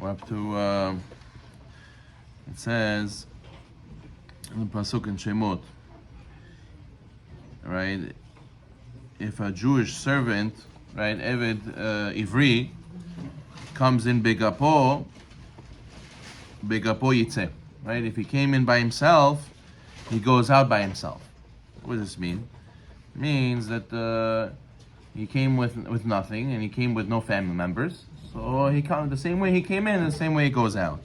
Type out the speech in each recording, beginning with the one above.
We're up to, it says in the Pasuk in Shemot, right? If a Jewish servant, right, Eved Ivri, comes in Begapo Yitzeh, right? If he came in by himself, he goes out by himself. What does this mean? It means that he came with nothing, and he came with no family members. So he comes the same way he came in, and the same way he goes out.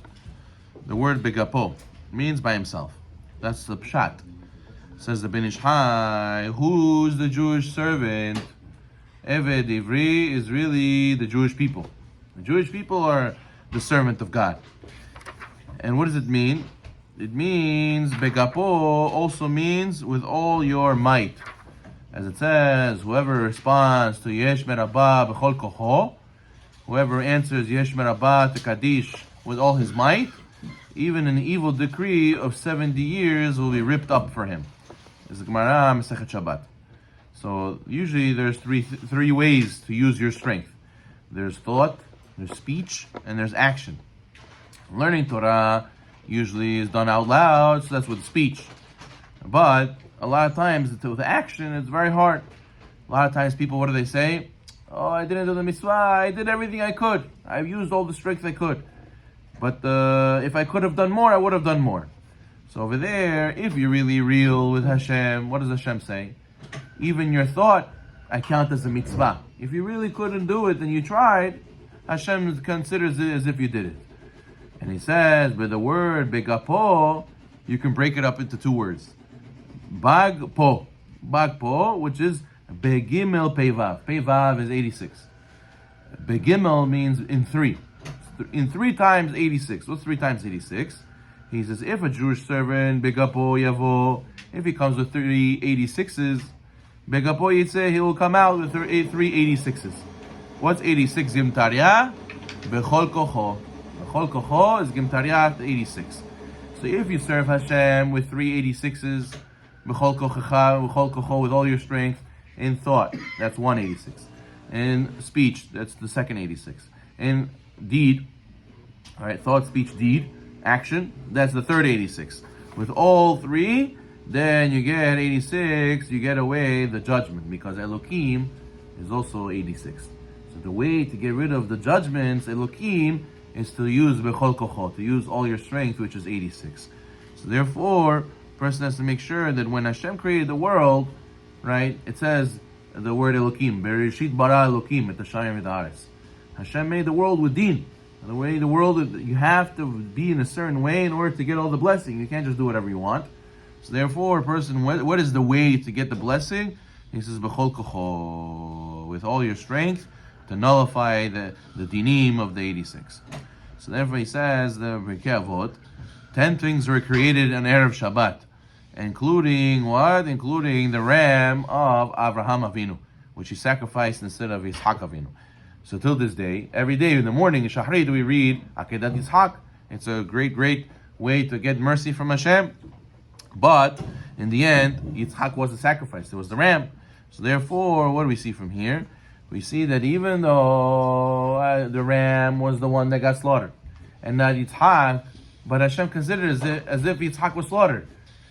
The word Begapo means by himself. That's the pshat. Says the Ben Ish Chai, who's the Jewish servant? Eved Ivri is really the Jewish people. The Jewish people are the servant of God. And what does it mean? It means Begapo also means with all your might. As it says, whoever responds to Yesh Merabah b'chol kocho, whoever answers Yesh Merabah to Kaddish with all his might, even an evil decree of 70 years will be ripped up for him. It's the Gemara Masechet Shabbat. So usually there's three ways to use your strength. There's thought, there's speech, and there's action. Learning Torah usually is done out loud, so that's with speech. But a lot of times with action, it's very hard. A lot of times people, what do they say? Oh, I didn't do the mitzvah, I did everything I could. I've used all the strength I could. But if I could have done more, I would have done more. So over there, if you're really real with Hashem, what does Hashem say? Even your thought, I count as a mitzvah. If you really couldn't do it and you tried, Hashem considers it as if you did it. And he says, with the word Begapo, you can break it up into two words. Bagpo. Bagpo, which is Begimel Peivav. Peivav is 86. Begimel means in three. In 3 times 86. What's 3 times 86? He says, if a Jewish servant, Begapo Yavo, if he comes with 3 86s, Begapo Yitzeh, he will come out with 3 86s. What's 86 Gimtarya? Bechol Kocho. Bechol Kocho is Gimtarya 86. So if you serve Hashem with 3 86s, Bechol Kochecha, Bechol Kocho, with all your strength, in thought, that's 186. In speech, that's the second 86. In deed, all right, thought, speech, deed, action, that's the third 86. With all 3, then you get 86, you get away the judgment, because Elohim is also 86. So the way to get rid of the judgments, Elohim, is to use Bechol Kocho, to use all your strength, which is 86. So therefore, a person has to make sure that when Hashem created the world, right, it says the word Elohim, Bereshit bara Elohim et Hashem v'haaretz. Hashem made the world with din. The way the world, you have to be in a certain way in order to get all the blessing. You can't just do whatever you want. So therefore, a person, what is the way to get the blessing? He says, Bechol Kocho, with all your strength, to nullify the dinim of the 86. So therefore he says, the Pirkei Avot, 10 things were created on Erev Shabbat, including what? Including the ram of Avraham Avinu, which he sacrificed instead of Yitzhak Avinu. So till this day, every day in the morning in Shahrit we read Akedat Yitzhak. It's a great way to get mercy from Hashem. But in the end, Yitzhak was the sacrifice. It was the ram. So therefore, what do we see from here? We see that even though the ram was the one that got slaughtered, and not Yitzhak, but Hashem considered it as if Yitzhak was slaughtered.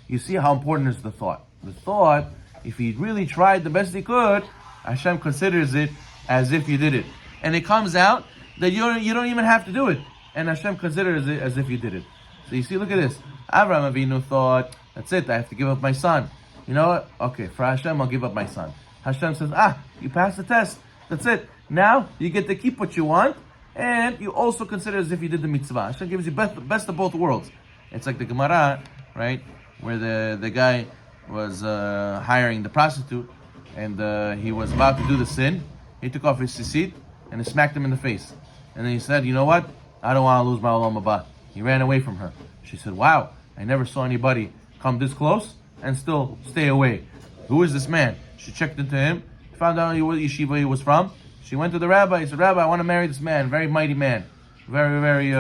You see how important is the thought. The thought, if he really tried the best he could, Hashem considers it as if you did it. And it comes out that you don't even have to do it. And Hashem considers it as if you did it. So you see, look at this. Avraham Avinu thought, that's it, I have to give up my son. You know what? Okay, for Hashem, I'll give up my son. Hashem says, you passed the test. That's it. Now, you get to keep what you want, and you also consider as if you did the mitzvah. Hashem gives you best of both worlds. It's like the Gemara, right, where the guy was hiring the prostitute, and he was about to do the sin. He took off his tzitzit, and he smacked him in the face. And then he said, you know what? I don't want to lose my olam haba. He ran away from her. She said, wow, I never saw anybody come this close and still stay away. Who is this man? She checked into him, found out what yeshiva he was from. She went to the rabbi. He said, Rabbi, I want to marry this man, very mighty man, very,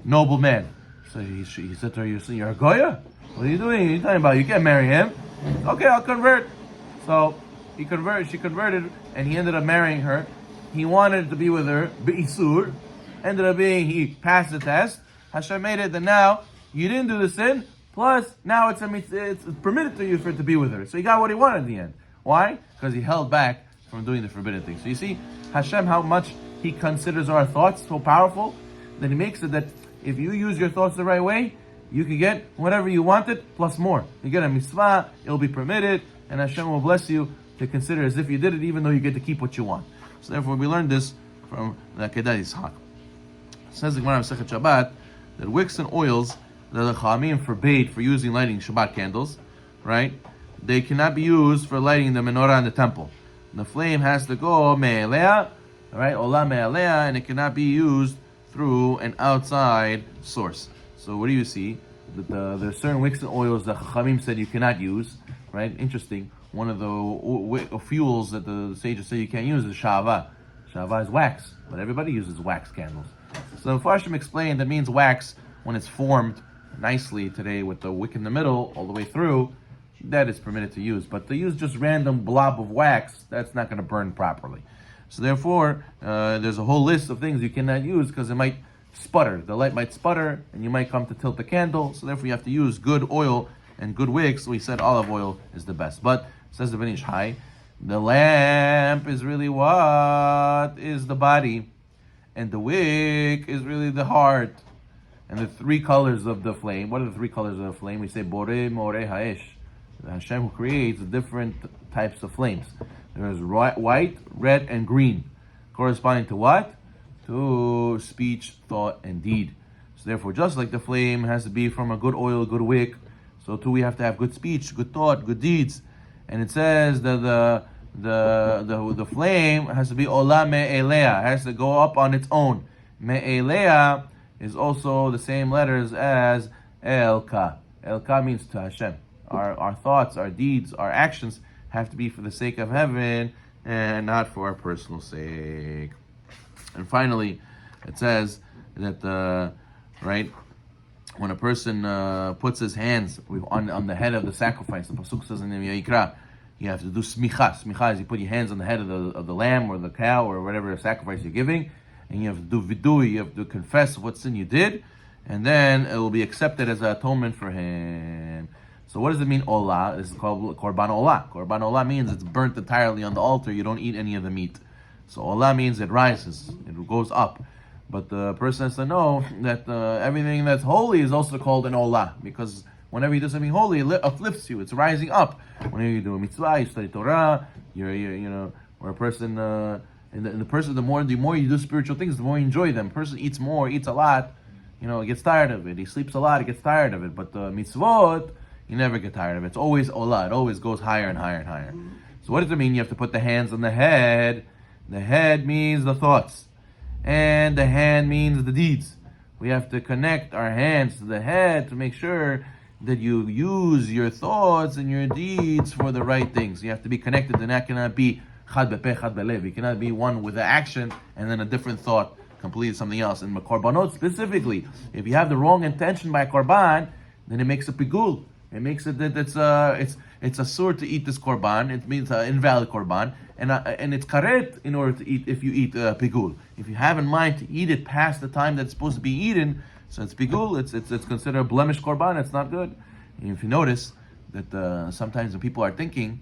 noble man. So he said to her, you're a goya? What are you doing? What are you talking about? You can't marry him. Okay, I'll convert. So she converted, and he ended up marrying her. He wanted to be with her, be'isur, ended up being he passed the test. Hashem made it that now you didn't do the sin. Plus, now it's permitted to you for it to be with her. So he got what he wanted in the end. Why? Because he held back from doing the forbidden thing. So you see, Hashem, how much He considers our thoughts so powerful, that He makes it that if you use your thoughts the right way, you can get whatever you wanted, plus more. You get a mitzvah, it'll be permitted, and Hashem will bless you to consider as if you did it, even though you get to keep what you want. So therefore, we learned this from the Akedat Yitzhak. It says the Gemara in Masechet Shabbat that wicks and oils that the Chachamim forbade for lighting Shabbat candles, right? They cannot be used for lighting the menorah in the temple. The flame has to go me'elea, right? Ola me'elea, and it cannot be used through an outside source. So what do you see? That there's certain wicks and oils that Chachamim said you cannot use, right? Interesting. One of the fuels that the sages say you can't use is shava. Shava is wax, but everybody uses wax candles. So the Farshim explained that means wax when it's formed nicely today with the wick in the middle all the way through, that is permitted to use. But to use just random blob of wax, that's not going to burn properly. So therefore, there's a whole list of things you cannot use because it might sputter. The light might sputter and you might come to tilt the candle. So therefore you have to use good oil and good wicks. We said olive oil is the best. But, says the Ben Ish Chai, the lamp is really what is the body, and the wick is really the heart. And the three colors of the flame, what are the three colors of the flame? We say Borei Morei Ha'esh. Hashem who creates different types of flames. There is white, red, and green. Corresponding to what? To speech, thought, and deed. So therefore, just like the flame has to be from a good oil, good wick, so too we have to have good speech, good thought, good deeds. And it says that the flame has to be Ola Me'elea, has to go up on its own. Me'elea is also the same letters as Elka. Elka means to Hashem. Our thoughts, our deeds, our actions have to be for the sake of heaven and not for our personal sake. And finally, it says that right, when a person puts his hands on the head of the sacrifice, the pasuk says in the Vayikra, you have to do smicha. Smicha is you put your hands on the head of the lamb or the cow or whatever sacrifice you're giving, and you have to do vidui, you have to confess what sin you did, and then it will be accepted as an atonement for him. So what does it mean, olah? This is called korban olah. Korban olah means it's burnt entirely on the altar, you don't eat any of the meat. So olah means it rises, it goes up. But the person has to know that everything that's holy is also called an olah, because whenever you do something holy, it uplifts you, it's rising up. Whenever you do a mitzvah, you study Torah, or a person, the more you do spiritual things, the more you enjoy them. A person eats more, eats a lot, he gets tired of it. He sleeps a lot, he gets tired of it. But the mitzvot, you never get tired of it. It's always olah. It always goes higher and higher and higher. So what does it mean? You have to put the hands on the head. The head means the thoughts. And the hand means the deeds. We have to connect our hands to the head to make sure that you use your thoughts and your deeds for the right things. You have to be connected, and that cannot be chad bepeh, chad belev. You cannot be one with the action and then a different thought, completely something else. And korbanot specifically, if you have the wrong intention by korban, then it makes a pigul. It makes it that it's asur to eat this korban. It means invalid korban, and it's karet in order to eat if you eat pigul. If you have in mind to eat it past the time that's supposed to be eaten, so it's pigul. It's considered a blemished korban. It's not good. And if you notice that sometimes when people are thinking,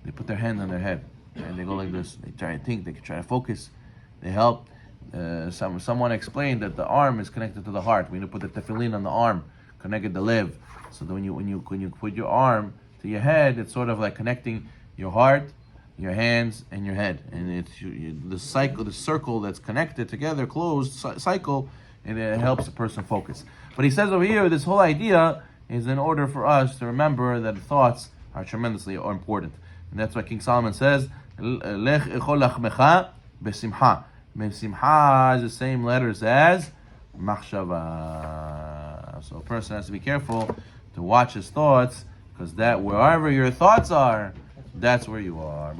they put their hand on their head and they go like this. They try to think. They can try to focus. They help. Someone explained that the arm is connected to the heart. We need to put the tefillin on the arm, connected the liv. So that when you put your arm to your head, it's sort of like connecting your heart, your hands, and your head, and it's the circle that's connected together, closed cycle, and it helps a person focus. But he says over here, this whole idea is in order for us to remember that thoughts are tremendously important, and that's why King Solomon says, "Lech echol lachmecha besimcha." Besimcha is the same letters as machshava. So a person has to be careful to watch his thoughts, because that wherever your thoughts are, that's where you are.